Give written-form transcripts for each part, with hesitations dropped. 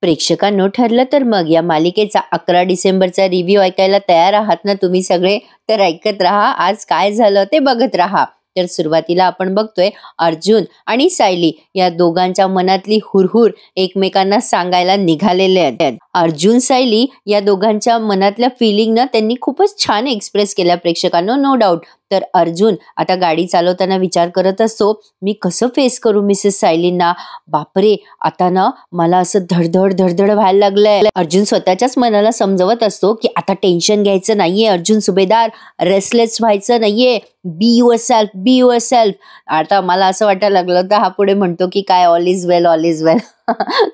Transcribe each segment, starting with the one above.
प्रेक्षकांनो, ठरलं तर मग या मालिकेचा 11 डिसेंबरचा रिव्ह्यू ऐकायला तयार आहात ना तुम्ही सगळे? तर ऐकत राहा. आज काय झालं ते बघत राहा. तर सुरुवातीला आपण बघतोय अर्जुन आणि सायली या दोघांच्या मनातली हुरहुर एकमेकांना सांगायला निघालेले आहेत. अर्जुन सायली या दोघांच्या मनातल्या फिलिंग ना त्यांनी खूपच छान एक्सप्रेस केल्या प्रेक्षकांनो, नो डाऊट. तर अर्जुन आता गाडी चालवताना विचार करत असतो, मी कसं फेस करू मिसेस सायलींना. बापरे, आता ना मला असं धडधड धडधड व्हायला लागलंय. अर्जुन स्वतःच्याच मनाला समजवत असतो की आता टेन्शन घ्यायचं नाहीये अर्जुन सुभेदार, रेस्टलेस व्हायचं नाहीये, be your self, be your self. आता मला असं वाटायला लागलं तर हा पुढे म्हणतो की काय all is well, all is well.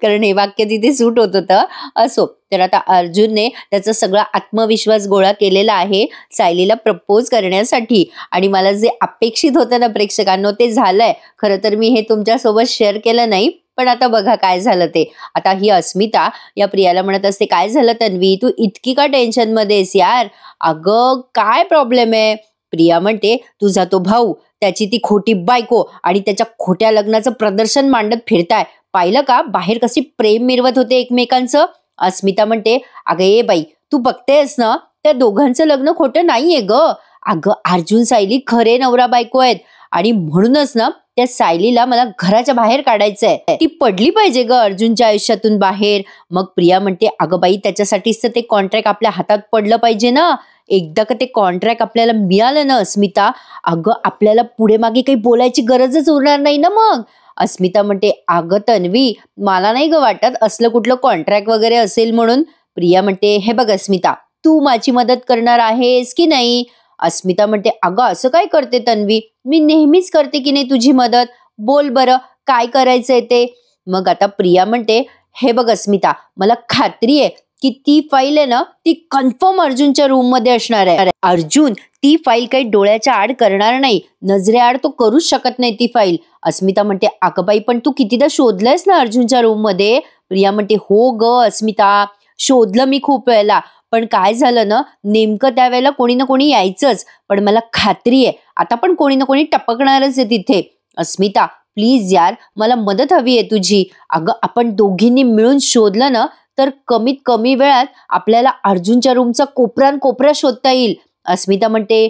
कारण हे वाक्य तिथे सूट होत होतं. असो, तर आता अर्जुनने त्याचा सगळा आत्मविश्वास गोळा केलेला आहे सायलीला प्रपोज करण्यासाठी. आणि मला जे अपेक्षित होतं ना प्रेक्षकांनो ते झालंय. खरं तर मी हे तुमच्यासोबत शेअर केलं नाही, पण आता बघा काय झालं ते. आता ही अस्मिता या प्रियाला म्हणत असते, काय झालं तन्वी, तू इतकी का टेन्शन मध्येस यार? अगं काय प्रॉब्लेम आहे? प्रिया म्हणते, तुझा तो भाऊ, त्याची ती खोटी बायको आणि त्याच्या खोट्या लग्नाचं प्रदर्शन मांडत फिरताय. पाहिलं का बाहेर कशी प्रेम मिरवत होते एकमेकांचं? अस्मिता म्हणते, अगं ये बाई, तू बघतेस ना त्या दोघांचं लग्न खोटं नाहीये ग. अगं अर्जुन सायली खरे नवरा बायको आहेत आणि म्हणूनच ना त्या सायलीला मला घराच्या बाहेर काढायचंय. ती पडली पाहिजे ग अर्जुनच्या आयुष्यातून बाहेर. मग प्रिया म्हणते, अगं बाई, त्याच्यासाठीच तर ते कॉन्ट्रॅक्ट आपल्या हातात पडलं पाहिजे ना. एकदा का ते कॉन्ट्रॅक्ट आपल्याला मिळालं ना अस्मिता, अगं आपल्याला पुढे मागे काही बोलायची गरजच उरणार नाही ना मग. अस्मिता म्हणते, अगं तन्वी, मला नाही ग वाटत असलं कुठलं कॉन्ट्रॅक्ट वगैरे असेल म्हणून. प्रिया म्हणते, हे बघ अस्मिता, तू माझी मदत करणार आहेस की नाही? अस्मिता म्हणते, अगं असं काय करते तन्वी, मी नेहमीच करते की नाही तुझी मदत. बोल बरं काय करायचंय ते. मग आता प्रिया म्हणते, हे बघ अस्मिता, मला खात्री आहे की ती फाईल आहे ना ती कन्फर्म अर्जुनच्या रूम मध्ये असणार आहे. अर्जुन ती फाईल काही डोळ्याच्या आड करणार नाही, नजरेआड तो करूच शकत नाही ती फाईल. अस्मिता म्हणते, अगं बाई, पण तू कितीदा शोधलंयस ना अर्जुनच्या रूम मध्ये? प्रिया म्हणते, हो ग अस्मिता, शोधलं मी खूप वेळेला, पण काय झालं ना, नेमकं त्यावेळेला कोणी ना कोणी यायचंच. पण मला खात्री आहे आता पण कोणी ना कोणी टपकणारच आहे तिथे. अस्मिता प्लीज यार, मला मदत हवी आहे तुझी. अगं आपण दोघींनी मिळून शोधलं ना तर कमीत कमी वेळात आपल्याला अर्जुनच्या रूमचा कोपरा शोधता येईल. अस्मिता म्हणते,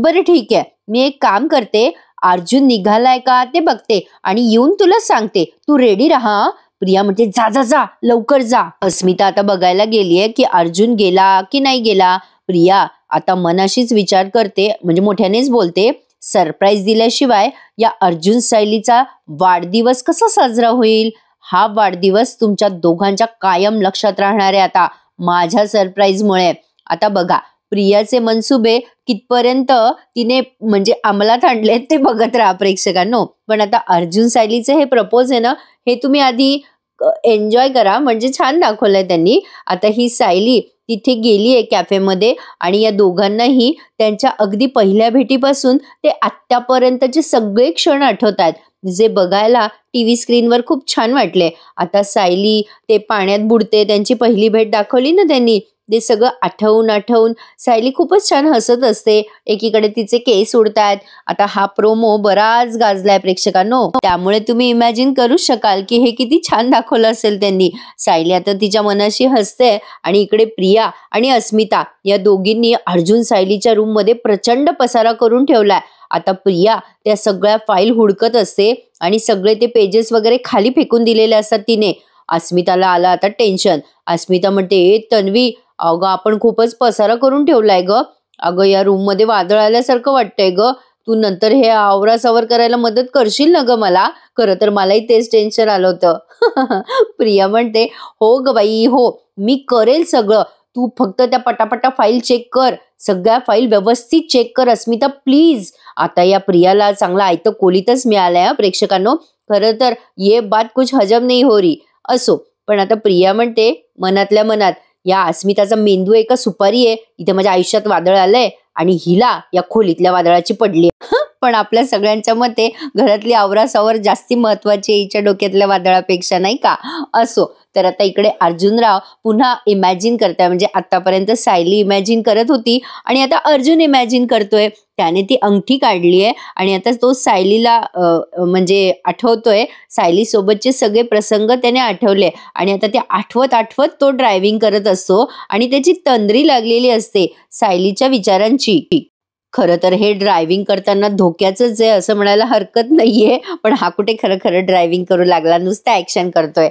बरं ठीक आहे, मी एक काम करते, अर्जुन निघालाय का ते बघते आणि येऊन तुला सांगते, तू रेडी राहा. प्रिया म्हणते, जा जा जा, लवकर जा. अस्मिता आता बघायला गेलीये की अर्जुन गेला की नाही गेला. प्रिया आता मनाशीच विचार करते, म्हणजे मोठ्यानेच बोलते, सरप्राईज दिल्याशिवाय या अर्जुन सायलीचा वाढदिवस कसा साजरा होईल? हा वाढदिवस तुमच्या दोघांच्या कायम लक्षात राहणार आहे आता माझ्या सरप्राईजमुळे. आता बघा प्रियाचे मनसुबे कितपर्यंत तिने म्हणजे अंमलात आणले ते बघत राहा प्रेक्षकांनो. पण आता अर्जुन सायलीचे हे प्रपोज आहे ना, हे तुम्ही आधी एन्जॉय करा, म्हणजे छान दाखवलंय त्यांनी. आता ही सायली तिथे गेली आहे कॅफेमध्ये आणि या दोघांनाही त्यांच्या अगदी पहिल्या भेटीपासून ते आत्तापर्यंतचे सगळे क्षण आठवत आहेत, जे बघायला टीव्ही स्क्रीनवर खूप छान वाटले. आता सायली ते पाण्यात बुडते, त्यांची पहिली भेट दाखवली ना त्यांनी, ते सगळं आठवून सायली खूपच छान हसत असते. एकीकडे तिचे केस उडतायत. आता हा प्रोमो बराच गाजलाय प्रेक्षकांनो, त्यामुळे तुम्ही इमॅजिन करू शकाल की हे किती छान दाखवलं असेल त्यांनी. सायली आता तिच्या मनाशी हसते आणि इकडे प्रिया आणि अस्मिता या दोघींनी अर्जुन सायलीच्या रूम मध्ये प्रचंड पसारा करून ठेवलाय. आता प्रिया त्या सगळ्या फाईल हुडकत असते आणि सगळे ते पेजेस वगैरे खाली फेकून दिलेले असतात तिने. अस्मिताला आला आता टेन्शन. अस्मिता म्हणते, ए तन्वी, अगं आपण खूपच पसारा करून ठेवलाय ग. अगं या रूम मध्ये वादळ आल्यासारखं वाटतंय ग. तू नंतर हे आवरासावर करायला मदत करशील ना ग मला? खरं तर मलाही तेच टेन्शन आलं होतं. प्रिया म्हणते, हो ग बाई हो, मी करेल सगळं, तू फक्त त्या पटापटा फाईल चेक कर, सगळ्या फाईल व्यवस्थित चेक कर अस्मिता प्लीज. आता या प्रियाला चांगला आयतं कोलीतच मिळालंय प्रेक्षकांनो. खरं तर ये बात कुछ हजम नाही हो रही. असो, पण आता प्रिया म्हणते मनातल्या मनात, या अस्मिताचा मेंदू एका सुपारी आहे, इथे माझ्या आयुष्यात वादळ आलंय आणि हिला या खोलीतल्या वादळाची पडली. पण आपल्या सगळ्यांच्या मते घरातली आवरासावर जास्ती महत्वाची आहे हिच्या डोक्यातल्या वादळापेक्षा, नाही का? असो, तर आता इकडे अर्जुनराव पुन्हा इमॅजिन करताय, म्हणजे आतापर्यंत सायली इमॅजिन करत होती आणि आता अर्जुन इमॅजिन करतोय. त्याने ती अंगठी काढली आहे आणि आता तो सायलीला म्हणजे आठवतोय, सायली सोबतचे सगळे प्रसंग त्याने आठवले आणि आता ते आठवत आठवत तो ड्रायव्हिंग करत असतो आणि त्याची तंद्री लागलेली असते सायलीच्या विचारांची. खरं तर हे ड्रायव्हिंग करताना धोक्याचंच आहे असं म्हणायला हरकत नाहीये, पण हा कुठे खरं खरं ड्रायव्हिंग करू लागला, नुसतं ऍक्शन करतोय.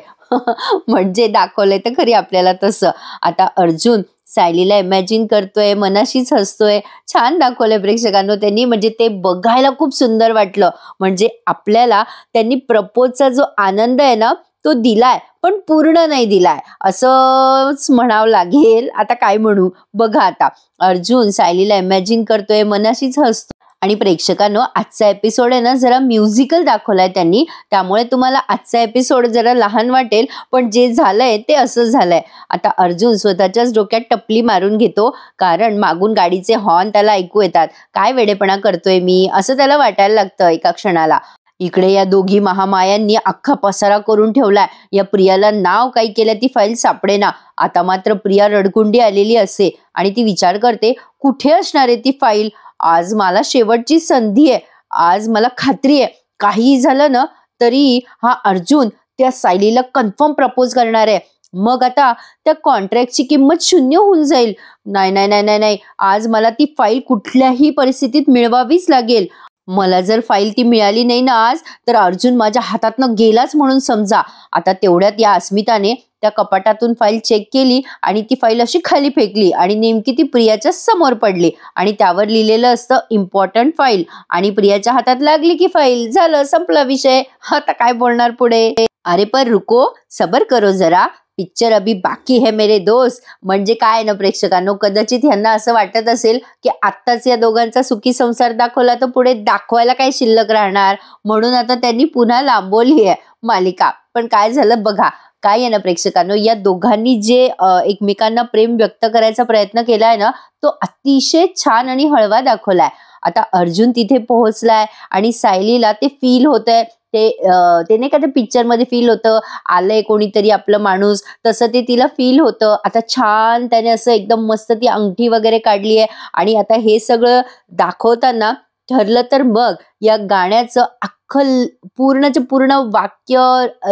म्हणजे दाखवलंय तर खरी आपल्याला तसं. आता अर्जुन सायलीला इमॅजिन करतोय, मनाशीच हसतोय. छान दाखवलंय प्रेक्षकांनो त्यांनी, म्हणजे ते बघायला खूप सुंदर वाटलं. म्हणजे आपल्याला त्यांनी प्रपोजचा जो आनंद आहे ना तो दिलाय, पण पूर्ण नाही दिलाय असंच म्हणावं लागेल. आता काय म्हणू बघा. आता अर्जुन सायलीला इमॅजिन करतोय, मनाशीच हसतो आणि प्रेक्षकांनो आजचा एपिसोड आहे ना जरा म्युझिकल दाखवलाय त्यांनी, त्यामुळे तुम्हाला आजचा एपिसोड जरा लहान वाटेल, पण जे झालंय ते असं झालंय. आता अर्जुन स्वतःच्याच डोक्यात टपली मारून घेतो, कारण मागून गाडीचे हॉर्न त्याला ऐकू येतात. काय वेडेपणा करतोय मी असं त्याला वाटायला लागतं एका क्षणाला. इकडे या दोघी महामायांनी अख्खा पसारा करून ठेवलाय. या प्रियाला नाव काही केलं ती फाईल सापडेना. आता मात्र प्रिया रडकुंडी आलेली असते आणि ती विचार करते कुठे असणार आहे ती फाईल. आज मला शेवटची संधी आहे. आज मला खात्री आहे काहीही झालं ना तरी हा अर्जुन त्या सायलीला कन्फर्म प्रपोज करणार आहे. मग आता त्या कॉन्ट्रॅक्टची किंमत 0 होऊन जाईल. नाही नाही नाही नाही नाही, आज मला ती फाईल कुठल्याही परिस्थितीत मिळवावीच लागेल. मला जर फाईल ती मिळाली नाही ना आज, तर अर्जुन माझ्या हातातनं गेलाच म्हणून समजा. आता तेवढ्यात या अस्मिताने त्या कपाटातून फाईल चेक केली आणि ती फाईल अशी खाली फेकली आणि नेमकी ती प्रियाच्या समोर पडली आणि त्यावर लिहिलेलं असतं इम्पॉर्टंट फाईल आणि प्रियाच्या हातात लागली की फाईल. झालं, संपला विषय. आता काय बोलणार पुढे? अरे पर रुको, सबर करो जरा, पिक्चर अभी बाकी है मेरे दोस्त. म्हणजे काय ना प्रेक्षकांनो, कदाचित ह्यांना असं वाटत असेल की आत्ताच या दोघांचा सुखी संसार दाखवला तर पुढे दाखवायला काय शिल्लक राहणार, म्हणून आता त्यांनी पुन्हा लांबवली आहे मालिका. पण काय झालं बघा. काय आहे ना प्रेक्षकांनो, या दोघांनी जे एकमेकांना प्रेम व्यक्त करायचा प्रयत्न केलाय ना तो अतिशय छान आणि हळवा दाखवलाय. आता अर्जुन तिथे पोहोचलाय आणि सायलीला ते फील होतंय, ते नाही का ते पिक्चर मध्ये फील होतं, आलंय कोणीतरी आपलं माणूस, तसं ते तिला फील होतं. आता छान त्याने असं एकदम मस्त ती अंगठी वगैरे काढली आहे आणि आता हे सगळं दाखवताना ठरलं तर मग या गाण्याचं अख्खं पूर्णचं पूर्ण वाक्य,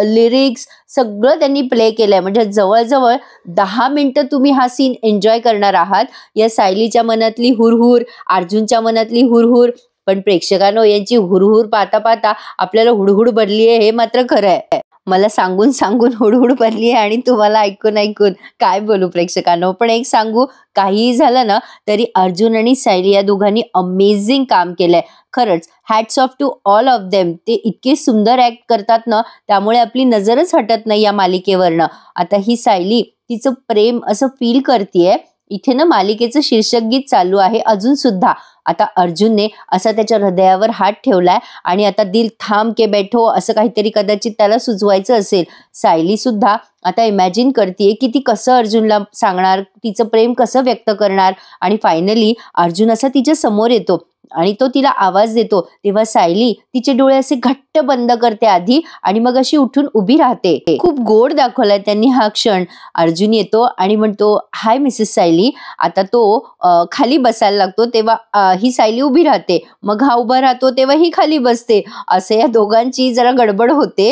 लिरिक्स सगळं त्यांनी प्ले केलंय. म्हणजे जवळजवळ 10 मिनिटं तुम्ही हा सीन एन्जॉय करणार आहात. या सायलीच्या मनातली हुरहुर, अर्जुनच्या मनातली हुरहुर, पण प्रेक्षकांनो यांची हुरहुर पाहता पाहता आपल्याला हुडहुड भरली आहे हे मात्र खरं आहे. मला सांगून सांगून हुडहुड भरली आहे आणि तुम्हाला ऐकून ऐकून काय बोलू प्रेक्षकांनो. पण एक सांगू, काहीही झालं ना तरी अर्जुन आणि सायली या दोघांनी अमेझिंग काम केलंय. खरंच hats off to all of them. ते इतके सुंदर ऍक्ट करतात ना, त्यामुळे आपली नजरच हटत नाही या मालिकेवरनं. आता ही सायली तिचं प्रेम असं फील करतीये. इथे ना मालिकेचं शीर्षक गीत चालू आहे अजून सुद्धा. आता अर्जुनने असा त्याच्या हृदयावर हात ठेवलाय आणि आता दिल थांब के बैठो असं काहीतरी कदाचित त्याला सुचवायचं असेल. सायली सुद्धा आता इमॅजिन करते की ती कसं अर्जुनला सांगणार, तिचं प्रेम कसं व्यक्त करणार. आणि फायनली अर्जुन असा तिच्या समोर येतो आणि तो तिला आवाज देतो, तेव्हा सायली तिचे डोळे असे घट्ट बंद करते आधी आणि मग अशी उठून उभी राहते. खूप गोड दाखवलाय त्यांनी हा क्षण. अर्जुन येतो आणि म्हणतो हाय मिसेस सायली. आता तो खाली बसायला लागतो तेव्हा ही सायली उभी राहते, मग हा उभा राहतो तेव्हा ही खाली बसते. असे या दोघांची जरा गडबड होते.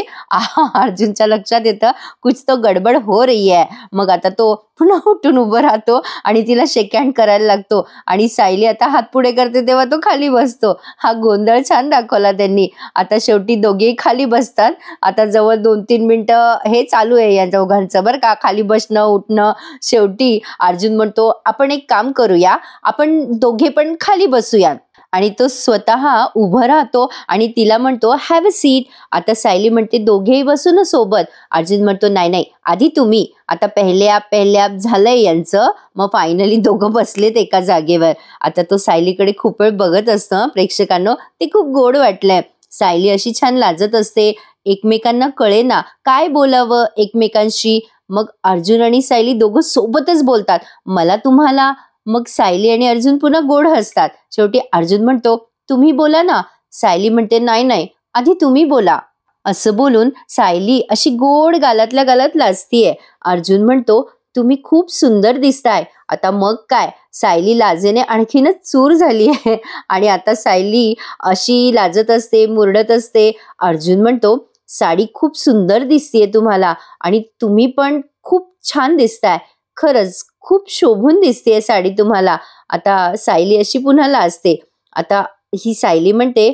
अर्जुनच्या लक्षात येतं कुछ तो गडबड हो रही है. मग आता तो पुन्हा उठून उभं राहतो आणि तिला शेक हँड करायला लागतो आणि सायली आता हात पुढे करते तेव्हा तो खाली बसतो. हा गोंधळ छान दाखवला त्यांनी. आता शेवटी दोघेही खाली बसतात. आता जवळ 2-3 मिनिटं हे चालू आहे या दोघांचं बरं का, खाली बसणं उठणं. शेवटी अर्जुन म्हणतो आपण एक काम करूया, आपण दोघे पण खाली बसूया. आणि तो स्वतः उभं राहतो आणि तिला म्हणतो हॅव अ सीट. आता सायली म्हणते दोघेही बसू ना सोबत. अर्जुन म्हणतो नाही नाही आधी तुम्ही. आता पहिले आप झालंय यांचं, मग फायनली दोघं बसलेत एका जागेवर. आता तो सायलीकडे खूप वेळ बघत असतं प्रेक्षकांनो, ते खूप गोड वाटलंय. सायली अशी छान लाजत असते, एकमेकांना कळेना काय बोलावं एकमेकांशी. मग अर्जुन आणि सायली दोघं सोबतच बोलतात, मला तुम्हाला. मग सायली आणि अर्जुन पुन्हा गोड हसतात. शेवटी अर्जुन म्हणतो तुम्ही बोला ना. सायली म्हणते, नाही नाही, आधी तुम्ही बोला. असं बोलून सायली अशी गोड गालातल्या गालात लाजतीये. अर्जुन म्हणतो, तुम्ही खूप सुंदर दिसताय. आता मग काय, सायली लाजेने आणखीनच चूर झाली आहे आणि आता सायली अशी लाजत असते, मुरडत असते. अर्जुन म्हणतो, साडी खूप सुंदर दिसतीये तुम्हाला आणि तुम्ही पण खूप छान दिसताय. खरंच खूप शोभून दिसतेय साडी तुम्हाला. आता सायली अशी पुन्हा लाजते. आता ही सायली म्हणते,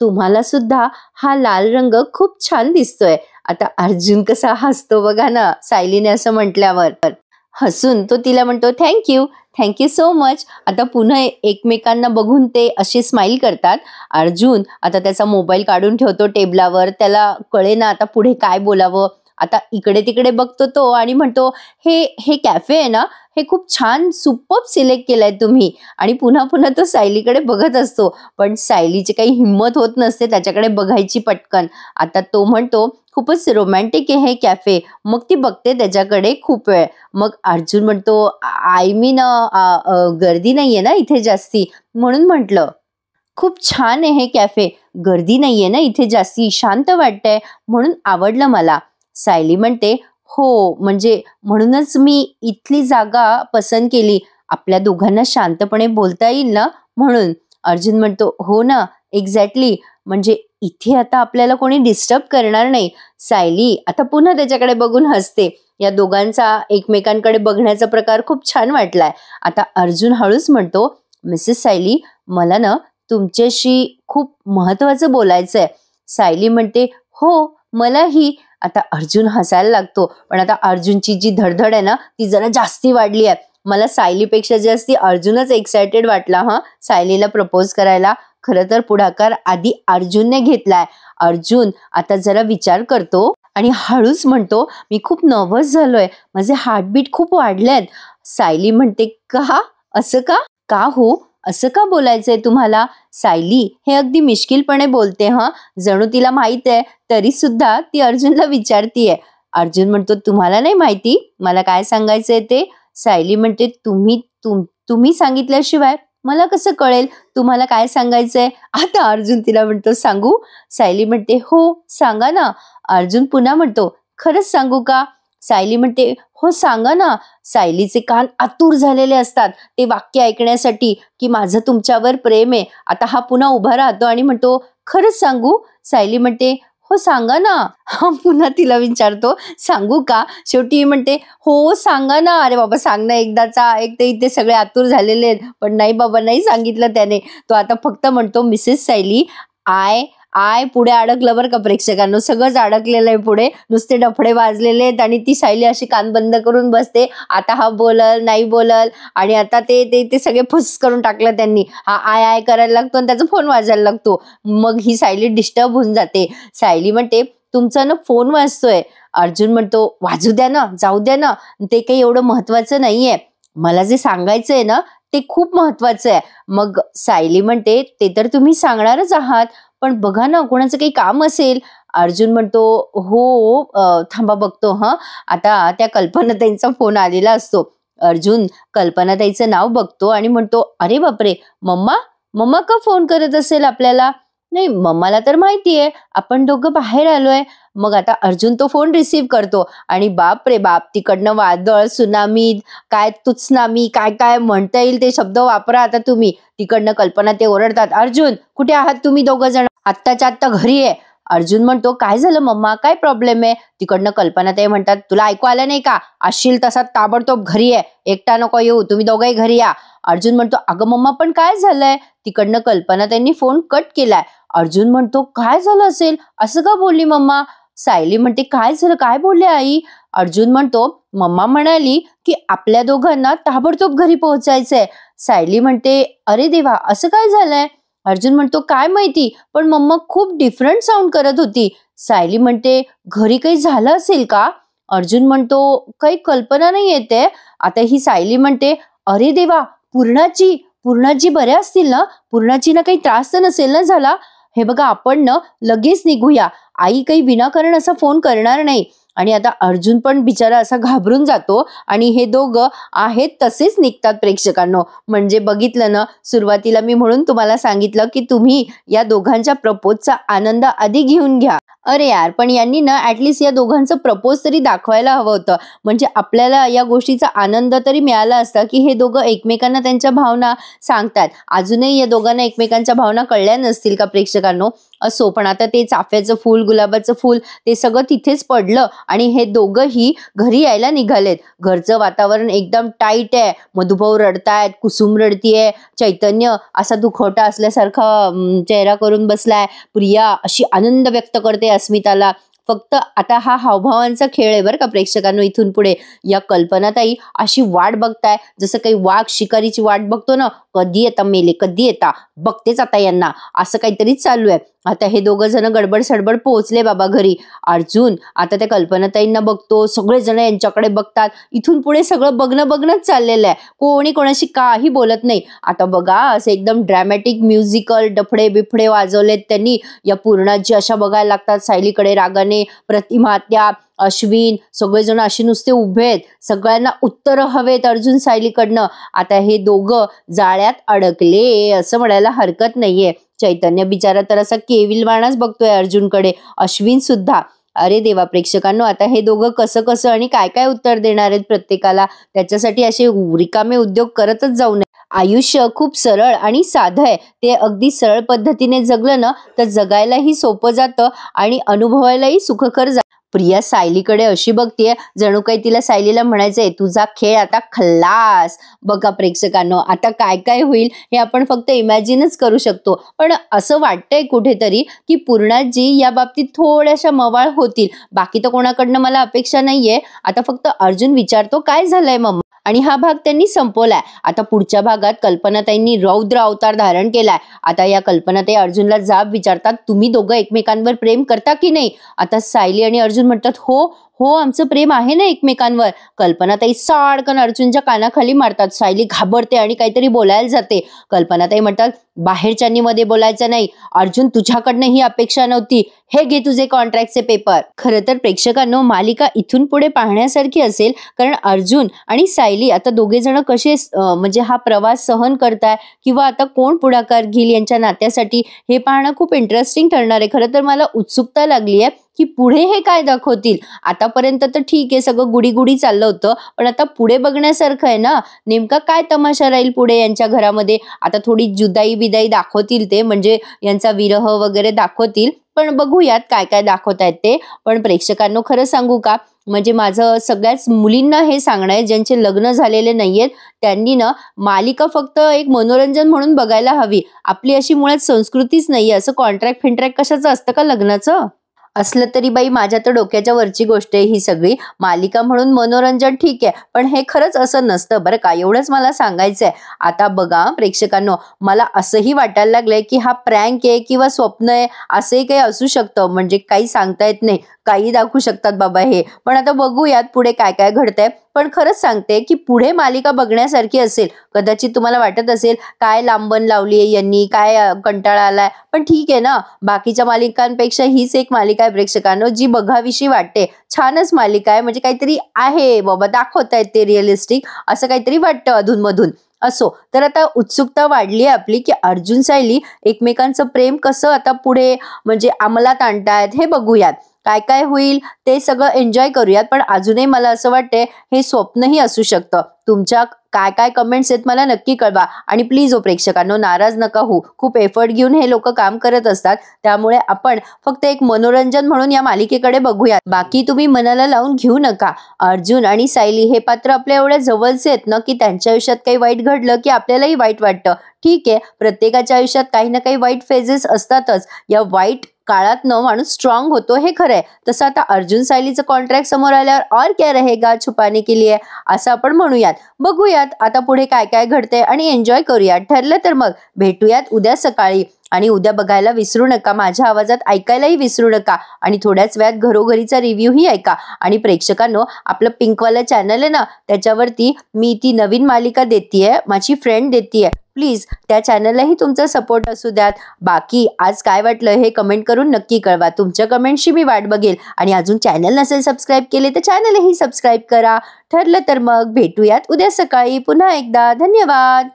तुम्हाला सुद्धा हा लाल रंग खूप छान दिसतोय. आता अर्जुन कसा हसतो बघा ना सायलीने असं म्हटल्यावर. हसून तो तिला म्हणतो, थँक्यू सो मच. आता पुन्हा एकमेकांना बघून ते असे स्माईल करतात. अर्जुन आता त्याचा मोबाईल काढून ठेवतो टेबलावर. त्याला कळेना आता पुढे काय बोलावं. आता इकडे तिकडे बघतो तो आणि म्हणतो, हे कॅफे आहे ना, हे खूप छान सुपर्ब सिलेक्ट केलंय तुम्ही. आणि पुन्हा पुन्हा तो सायलीकडे बघत असतो, पण सायलीची काही हिंमत होत नसते त्याच्याकडे बघायची पटकन. आता तो म्हणतो, खूपच रोमॅन्टिक आहे हे कॅफे. मग ती बघते त्याच्याकडे खूप वेळ. मग अर्जुन म्हणतो, आय मीन गर्दी नाहीये ना इथे जास्ती, म्हणून म्हटलं. खूप छान आहे हे कॅफे, गर्दी नाहीये ना इथे जास्ती, शांत वाटतंय, म्हणून आवडलं मला. सायली म्हणते, हो म्हणजे म्हणूनच मी इथली जागा पसंत केली. आपल्या दोघांना शांतपणे बोलता येईल ना म्हणून. अर्जुन म्हणतो, हो ना, एक्झॅक्टली, म्हणजे इथे आता आपल्याला कोणी डिस्टर्ब करणार नाही. सायली आता पुन्हा त्याच्याकडे बघून हसते. या दोघांचा एकमेकांकडे बघण्याचा प्रकार खूप छान वाटलाय. आता अर्जुन हळूच म्हणतो, मिसेस सायली, मला ना तुमच्याशी खूप महत्वाचं बोलायचंय. सायली म्हणते, हो मलाही. आता अर्जुन हसायला लागतो, पण आता अर्जुनची जी धडधड आहे ना ती जरा जास्ती वाढली आहे. मला सायलीपेक्षा जास्ती अर्जुनच एक्सायटेड वाटला सायलीला प्रपोज करायला. खरं तर पुढाकार आधी अर्जुनने घेतलाय. अर्जुन आता जरा विचार करतो आणि हळूच म्हणतो, मी खूप नर्वस झालोय, माझे हार्टबीट खूप वाढलेत. सायली म्हणते, का असं का हो, असं का बोलायचंय तुम्हाला? सायली हे अगदी मिश्किलपणे बोलते जणू तिला माहित आहे, तरी सुद्धा ती अर्जुनला विचारतीये. अर्जुन म्हणतो, तुम्हाला नाही माहिती मला काय सांगायचंय ते? सायली म्हणते, तुम्ही सांगितल्याशिवाय मला कसं कळेल तुम्हाला काय सांगायचंय? आता अर्जुन तिला म्हणतो, सांगू? सायली म्हणते, हो सांगा ना. अर्जुन पुन्हा म्हणतो, खरंच सांगू का? सायली म्हणते, हो सांगा ना. सायलीचे कान आतुर झालेले असतात ते वाक्य ऐकण्यासाठी की माझं तुमच्यावर प्रेम आहे. आता हा पुन्हा उभा राहतो आणि म्हणतो, खरंच सांगू? सायली म्हणते, हो सांगा ना. हा पुन्हा तिला विचारतो, सांगू का? शेवटी म्हणते, हो सांगा ना. अरे बाबा सांग ना एकदाचा. एक तर इथे सगळे आतुर झालेले आहेत, पण नाही बाबा, नाही सांगितलं त्याने. तो आता फक्त म्हणतो, मिसेस सायली, आय पुढे अडकलं बरं का प्रेक्षकांनो, सगळंच अडकलेलं आहे पुढे, नुसते डफडे वाजलेले आहेत. आणि ती सायली अशी कान बंद करून बसते. आता हा बोलल नाही बोलल, आणि आता ते सगळे फुस करून टाकलं त्यांनी. हा आय करायला लागतो आणि त्याचा फोन वाजायला लागतो. मग ही सायली डिस्टर्ब होऊन जाते. सायली म्हणते, तुमचा ना फोन वाजतोय. अर्जुन म्हणतो, वाजू द्या ना, जाऊ द्या ना, ते काही एवढं महत्वाचं नाहीये. मला जे सांगायचंय ना ते खूप महत्वाचं आहे. मग सायली म्हणते, ते तर तुम्ही सांगणारच आहात, पण बघा ना कोणाचं काही काम असेल. अर्जुन म्हणतो, हो थांबा बघतो. आता त्या कल्पनाताईंचा फोन आलेला असतो. अर्जुन कल्पनाताईचं नाव बघतो आणि म्हणतो, अरे बापरे, मम्मा का फोन करत असेल आपल्याला? नाही, मम्माला तर माहितीये आपण दोघं बाहेर आलोय. मग आता अर्जुन तो फोन रिसीव्ह करतो आणि बाप रे बाप, तिकडनं वादळ, सुनामी, काय तुत्सनामी, काय काय म्हणता येईल ते शब्द वापरा आता तुम्ही. तिकडनं कल्पना ते ओरडतात, अर्जुन कुठे आहात तुम्ही दोघं जण? आत्ताच्या आत्ता घरी आहे. अर्जुन म्हणतो, काय झालं मम्मा, काय प्रॉब्लेम आहे? तिकडनं कल्पना ते म्हणतात, तुला ऐकू आलं नाही का? असशील तसा ताबडतोब घरी आहे, एकटा नको येऊ, तुम्ही दोघंही घरी या. अर्जुन म्हणतो, अगं मम्मा पण काय झालंय? तिकडनं कल्पना त्यांनी फोन कट केलाय. अर्जुन म्हणतो, काय झालं असेल, असं का बोलली मम्मा? सायली म्हणते, काय झालं, काय बोलले आई? अर्जुन म्हणतो, मम्मा म्हणाली की आपल्या दोघांना ताबडतोब घरी पोहोचायचंय. सायली म्हणते, अरे देवा, असं काय झालंय? अर्जुन म्हणतो, काय माहिती, पण मम्मा खूप डिफरंट साऊंड करत होती. सायली म्हणते, घरी काही झालं असेल का? अर्जुन म्हणतो, काही कल्पना नाही येते. आता ही सायली म्हणते, अरे देवा, पूर्णाजी बऱ्या असतील ना? पूर्णाची ना काही त्रास तर नसेल ना झाला? हे बघा, आपण ना लगेच निघूया, आई काही विनाकारण असा फोन करणार नाही. आणि आता अर्जुन पण बिचारा असा घाबरून जातो आणि हे दोघं आहेत तसेच निघतात प्रेक्षकांनो. म्हणजे बघितलं ना, सुरुवातीला मी म्हणून तुम्हाला सांगितलं की तुम्ही या दोघांच्या प्रपोजचा आनंद आधी घेऊन घ्या. अरे यार, पण यांनी ना ऍटलीस्ट या दोघांचं प्रपोज तरी दाखवायला हवं होतं. म्हणजे आपल्याला या गोष्टीचा आनंद तरी मिळाला असता की हे दोघं एकमेकांना त्यांच्या भावना सांगतात. अजूनही या दोघांना एकमेकांच्या भावना कळल्या नसतील का प्रेक्षकांनो? असो, पण आता ते चाफ्याचं फूल, गुलाबाचं फूल ते सगळं तिथेच पडलं आणि हे दोघंही घरी यायला निघालेत. घरचं वातावरण एकदम टाईट आहे. मधुभाऊ रडतायत, कुसुम रडतीये, चैतन्य असा दुखवटा असल्यासारखा चेहरा करून बसलाय. प्रिया अशी आनंद व्यक्त करते अस्मिताला. फक्त आता हा हावभावांचा खेळ आहे बरं का प्रेक्षकांनो. इथून पुढे या कल्पनाताई अशी वाट बघताय जसं काही वाघ शिकारीची वाट बघतो ना, कधी येता मेले, कधी येता, बघतेच आता यांना, असं काहीतरी चालू आहे. आता हे दोघं जण गडबड सडबड पोहोचले बाबा घरी. अर्जुन आता त्या कल्पनाताईंना बघतो, सगळेजण यांच्याकडे बघतात. इथून पुढे सगळं बघणंच चाललेलं आहे. कोणी कोणाशी काही बोलत नाही. आता बघा असं एकदम ड्रॅमॅटिक म्युझिकल डफडे बिफडे वाजवलेत त्यांनी. या पूर्णाजी अशा बघायला लागतात सायलीकडे रागाने. प्रतिमा, त्या अश्विन सगळेजण अशी नुसते उभे आहेत. सगळ्यांना उत्तर हवेत अर्जुन सायलीकडनं. आता हे दोघं जाळ्यात अडकले असं म्हणायला हरकत नाहीये. चैतन्य बिचारा तर असा केविलवाणाच बघतोय अर्जुनकडे. अश्विन सुद्धा. अरे देवा प्रेक्षकांनो, आता हे दोघं कसं कसं आणि काय काय उत्तर देणार आहेत प्रत्येकाला? त्याच्यासाठी असे रिकामे उद्योग करतच जाऊ नये. आयुष्य खूप सरळ आणि साधं आहे. ते अगदी सरळ पद्धतीने जगलं ना तर जगायलाही सोपं जातं आणि अनुभवायलाही सुखकर जातं. प्रिया सायलीकडे अशी बघतीये जणू काही तिला सायलीला म्हणायचंय तुझा खेळ आता खल्लास. बघा प्रेक्षकांनो, आता काय काय होईल हे आपण फक्त इमॅजिनच करू शकतो. पण असं वाटतंय कुठेतरी की पूर्णाजी या बाबतीत थोड्याशा मवाळ होतील. बाकी तर कोणाकडनं मला अपेक्षा नाहीये. आता फक्त अर्जुन विचारतो काय झालंय मम्मा, आणि हा भाग त्यांनी संपवलाय. आता पुढच्या भागात कल्पनाताईंनी रौद्र अवतार धारण केलाय. आता या कल्पनाताई अर्जुनला जाब विचारतात, तुम्ही दोघं एकमेकांवर प्रेम करता की नाही? आता सायली आणि अर्जुन म्हणतात हो हो, आमचं प्रेम आहे ना एकमेकांवर. कल्पनाताई साडकन अर्जुनच्या कानाखाली मारतात. सायली घाबरते आणि काहीतरी बोलायला जाते. कल्पनाताई म्हणतात बाहेरच्यांनी मध्ये बोलायचं नाही. अर्जुन तुझ्याकडनं ही अपेक्षा नव्हती. हे घे तुझे कॉन्ट्रॅक्टचे पेपर. खरं तर प्रेक्षकांनो, मालिका इथून पुढे पाहण्यासारखी असेल. कारण अर्जुन आणि सायली आता दोघे जण कसे म्हणजे हा प्रवास सहन करताय किंवा आता कोण पुढाकार घेईल यांच्या नात्यासाठी हे पाहणं खूप इंटरेस्टिंग ठरणार आहे. खरं तर मला उत्सुकता लागली आहे की पुढे हे काय दाखवतील. आतापर्यंत तर ठीक आहे, सगळं गुडी गुडी चाललं होतं, पण आता पुढे बघण्यासारखं आहे ना. नेमका काय तमाशा राहील पुढे यांच्या घरामध्ये. आता थोडी जुदाई बिदाई दाखवतील ते, म्हणजे यांचा विरह वगैरे दाखवतील. पण बघूयात काय काय दाखवतायत ते. पण प्रेक्षकांनो खरं सांगू का, म्हणजे माझं सगळ्याच मुलींना हे सांगणं आहे ज्यांचे लग्न झालेले नाहीयेत त्यांनी ना मालिका फक्त एक मनोरंजन म्हणून बघायला हवी. आपली अशी मुळात संस्कृतीच नाहीये. असं कॉन्ट्रॅक्ट फिंट्रॅक्ट कशाचं असतं का लग्नाचं? असलं तरी बाई माझ्या तर डोक्याच्या वरची गोष्ट आहे ही सगळी. मालिका म्हणून मनोरंजन ठीक आहे, पण हे खरंच असं नसतं बरं का. एवढंच मला सांगायचंय. आता बघा प्रेक्षकांनो, मला असंही वाटायला लागलंय की हा प्रँक आहे किंवा स्वप्न आहे असंही काही असू शकतं. म्हणजे काही सांगता येत नाही, काही दाखवू शकतात बाबा हे. पण आता बघूयात पुढे काय काय घडतंय. पण खरंच सांगते की पुढे मालिका बघण्यासारखी असेल. कदाचित तुम्हाला वाटत असेल काय लांबण लावलीये यांनी, काय कंटाळा आलाय, पण ठीक आहे ना. बाकीच्या मालिकांपेक्षा हीच एक मालिका आहे प्रेक्षकांनो जी बघाविषयी वाटते. छानच मालिका आहे. म्हणजे काहीतरी आहे बाबा, दाखवतायत ते रिअलिस्टिक असं काहीतरी वाटतं अधूनमधून. असो, तर आता उत्सुकता वाढली आहे आपली की अर्जुन सायली एकमेकांचं प्रेम कसं आता पुढे म्हणजे अंमलात आणतायत हे बघूयात. काय काय होईल ते सगळं एन्जॉय करूयात. पण अजूनही मला असं वाटतंय हे स्वप्नही असू शकतं. तुमच्या काय काय कमेंट्स आहेत मला नक्की कळवा. आणि प्लीज हो प्रेक्षकांनो, नाराज नका हो. खूप एफर्ट घेऊन हे लोक काम करत असतात. त्यामुळे आपण फक्त एक मनोरंजन म्हणून या मालिकेकडे बघूया. बाकी तुम्ही मनाला लावून घेऊ नका. अर्जुन आणि सायली हे पात्र आपल्या एवढ्या जवळचे आहेत ना की त्यांच्या आयुष्यात काही वाईट घडलं की आपल्यालाही वाईट वाटतं. ठीक आहे, प्रत्येकाच्या आयुष्यात काही ना काही वाईट फेजेस असतातच. या वाईट काळात माणूस स्ट्रॉंग होतो हे खरंय. तसं आता अर्जुन सायलीचं कॉन्ट्रॅक्ट समोर आल्यावर और क्या रहेगा छुपाने के लिए असं आपण म्हणूयात. बघूयात आता पुढे काय काय घडतंय आणि एन्जॉय करूयात. ठरलं तर मग भेटूयात उद्या सकाळी. आणि उद्या बघायला विसरू नका, माझ्या आवाजात ऐकायलाही विसरू नका. आणि थोड्याच वेळात घरोघरीचा रिव्ह्यूही ऐका. आणि प्रेक्षकांनो, आपलं पिंकवाला चॅनल आहे ना, त्याच्यावरती मी ती नवीन मालिका देतीये, माझी फ्रेंड देतीये. प्लीज त्या चॅनललाही तुमचा सपोर्ट असू द्यात. बाकी आज काय वाटलं हे कमेंट करून नक्की कळवा. तुमच्या कमेंटशी मी वाट बघेल. आणि अजून चॅनल नसेल सबस्क्राईब केले तर चॅनलही सबस्क्राईब करा. ठरलं तर मग भेटूयात उद्या सकाळी पुन्हा एकदा. धन्यवाद.